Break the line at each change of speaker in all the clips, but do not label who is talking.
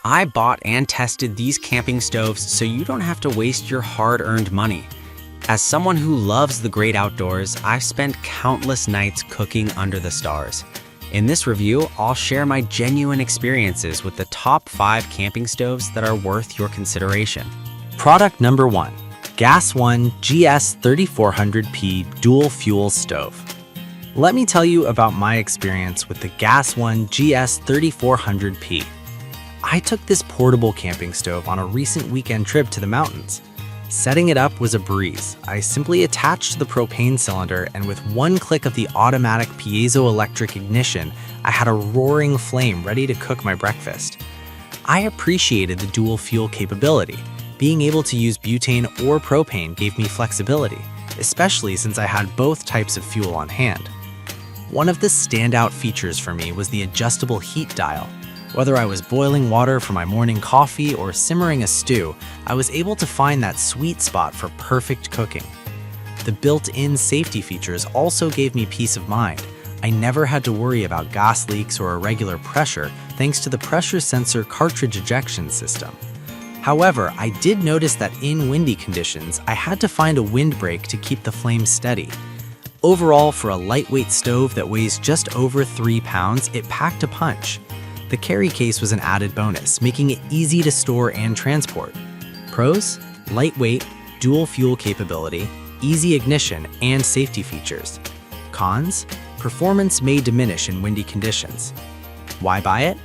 I bought and tested these camping stoves so you don't have to waste your hard-earned money. As someone who loves the great outdoors, I've spent countless nights cooking under the stars. In this review, I'll share my genuine experiences with the top 5 camping stoves that are worth your consideration.
Product number 1. Gas One GS3400P Dual Fuel Stove. Let me tell you about my experience with the Gas One GS3400P. I took this portable camping stove on a recent weekend trip to the mountains. Setting it up was a breeze. I simply attached the propane cylinder, and with one click of the automatic piezoelectric ignition, I had a roaring flame ready to cook my breakfast. I appreciated the dual fuel capability. Being able to use butane or propane gave me flexibility, especially since I had both types of fuel on hand. One of the standout features for me was the adjustable heat dial. Whether I was boiling water for my morning coffee or simmering a stew, I was able to find that sweet spot for perfect cooking. The built-in safety features also gave me peace of mind. I never had to worry about gas leaks or irregular pressure thanks to the pressure sensor cartridge ejection system. However, I did notice that in windy conditions, I had to find a windbreak to keep the flame steady. Overall, for a lightweight stove that weighs just over 3 pounds, it packed a punch. The carry case was an added bonus, making it easy to store and transport. Pros: lightweight, dual fuel capability, easy ignition, and safety features. Cons: performance may diminish in windy conditions. Why buy it?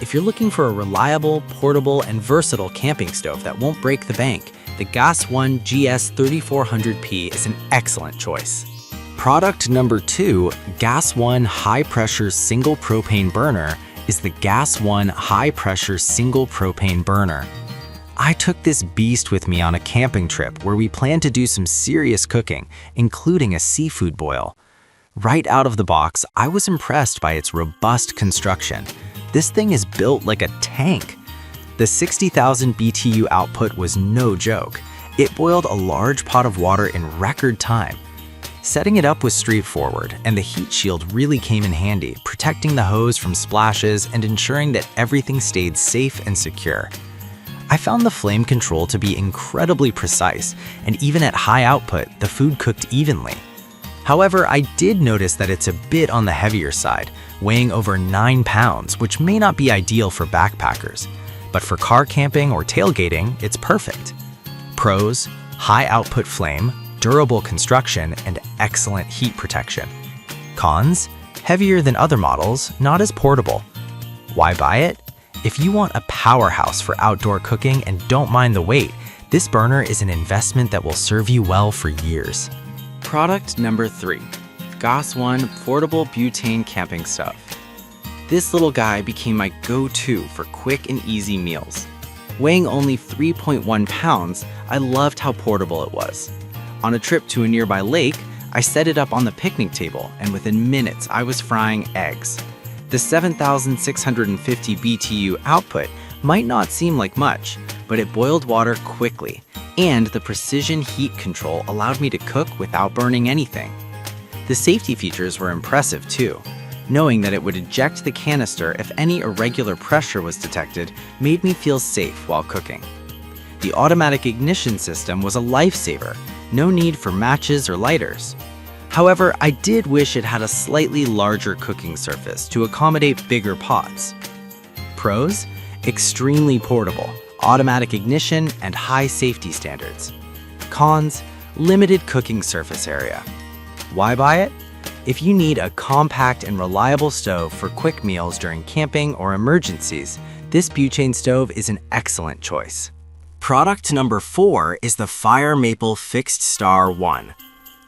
If you're looking for a reliable, portable, and versatile camping stove that won't break the bank, the Gas One GS3400P is an excellent choice. Product number 2, Gas One High Pressure Single Propane Burner, is the Gas One High Pressure Single Propane Burner. I took this beast with me on a camping trip where we planned to do some serious cooking, including a seafood boil. Right out of the box, I was impressed by its robust construction. This thing is built like a tank. The 60,000 BTU output was no joke. It boiled a large pot of water in record time. Setting it up was straightforward, and the heat shield really came in handy, protecting the hose from splashes and ensuring that everything stayed safe and secure. I found the flame control to be incredibly precise, and even at high output, the food cooked evenly. However, I did notice that it's a bit on the heavier side, weighing over 9 pounds, which may not be ideal for backpackers. But for car camping or tailgating, it's perfect. Pros: high output flame, durable construction, and excellent heat protection. Cons: heavier than other models, not as portable. Why buy it? If you want a powerhouse for outdoor cooking and don't mind the weight, this burner is an investment that will serve you well for years.
Product number 3, Gas One Portable Butane Camping Stove. This little guy became my go-to for quick and easy meals. Weighing only 3.1 pounds, I loved how portable it was. On a trip to a nearby lake, I set it up on the picnic table, and within minutes I was frying eggs. The 7,650 BTU output might not seem like much, but it boiled water quickly, and the precision heat control allowed me to cook without burning anything. The safety features were impressive too. Knowing that it would eject the canister if any irregular pressure was detected made me feel safe while cooking. The automatic ignition system was a lifesaver. No need for matches or lighters. However, I did wish it had a slightly larger cooking surface to accommodate bigger pots. Pros: extremely portable, automatic ignition, and high safety standards. Cons: limited cooking surface area. Why buy it? If you need a compact and reliable stove for quick meals during camping or emergencies, this butane stove is an excellent choice. Product number 4 is the Fire Maple Fixed Star 1.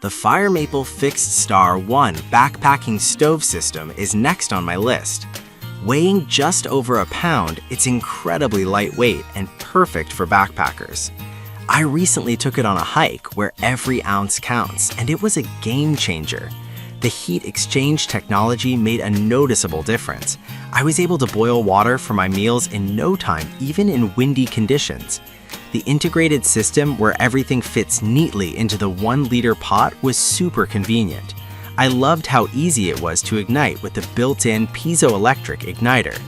The Fire Maple Fixed Star 1 backpacking stove system is next on my list. Weighing just over a pound, it's incredibly lightweight and perfect for backpackers. I recently took it on a hike where every ounce counts, and it was a game changer. The heat exchange technology made a noticeable difference. I was able to boil water for my meals in no time, even in windy conditions. The integrated system where everything fits neatly into the 1-liter pot was super convenient. I loved how easy it was to ignite with the built-in piezoelectric igniter.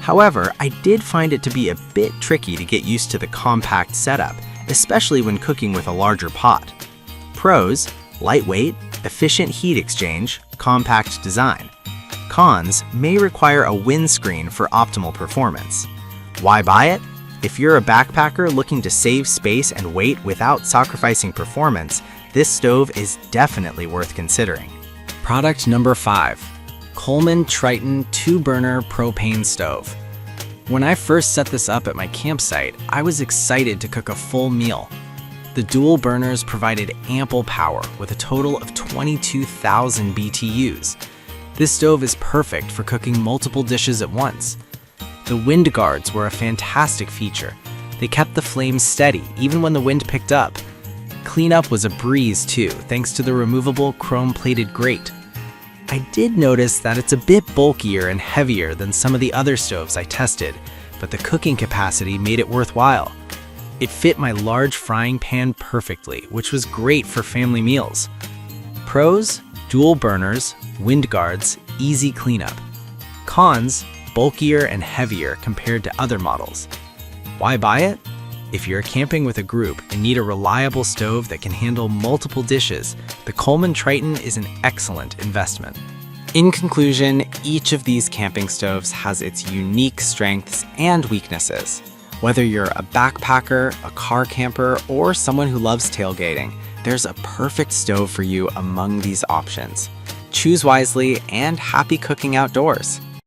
However, I did find it to be a bit tricky to get used to the compact setup, especially when cooking with a larger pot. Pros: lightweight, efficient heat exchange, compact design. Cons: may require a windscreen for optimal performance. Why buy it? If you're a backpacker looking to save space and weight without sacrificing performance, this stove is definitely worth considering.
Product number 5. Coleman Triton 2-burner propane stove. When I first set this up at my campsite, I was excited to cook a full meal. The dual burners provided ample power with a total of 22,000 BTUs. This stove is perfect for cooking multiple dishes at once. The wind guards were a fantastic feature. They kept the flames steady even when the wind picked up. Cleanup was a breeze too, thanks to the removable chrome-plated grate. I did notice that it's a bit bulkier and heavier than some of the other stoves I tested, but the cooking capacity made it worthwhile. It fit my large frying pan perfectly, which was great for family meals. Pros: dual burners, wind guards, easy cleanup. Cons: bulkier and heavier compared to other models. Why buy it? If you're camping with a group and need a reliable stove that can handle multiple dishes, the Coleman Triton is an excellent investment. In conclusion, each of these camping stoves has its unique strengths and weaknesses. Whether you're a backpacker, a car camper, or someone who loves tailgating, there's a perfect stove for you among these options. Choose wisely and happy cooking outdoors.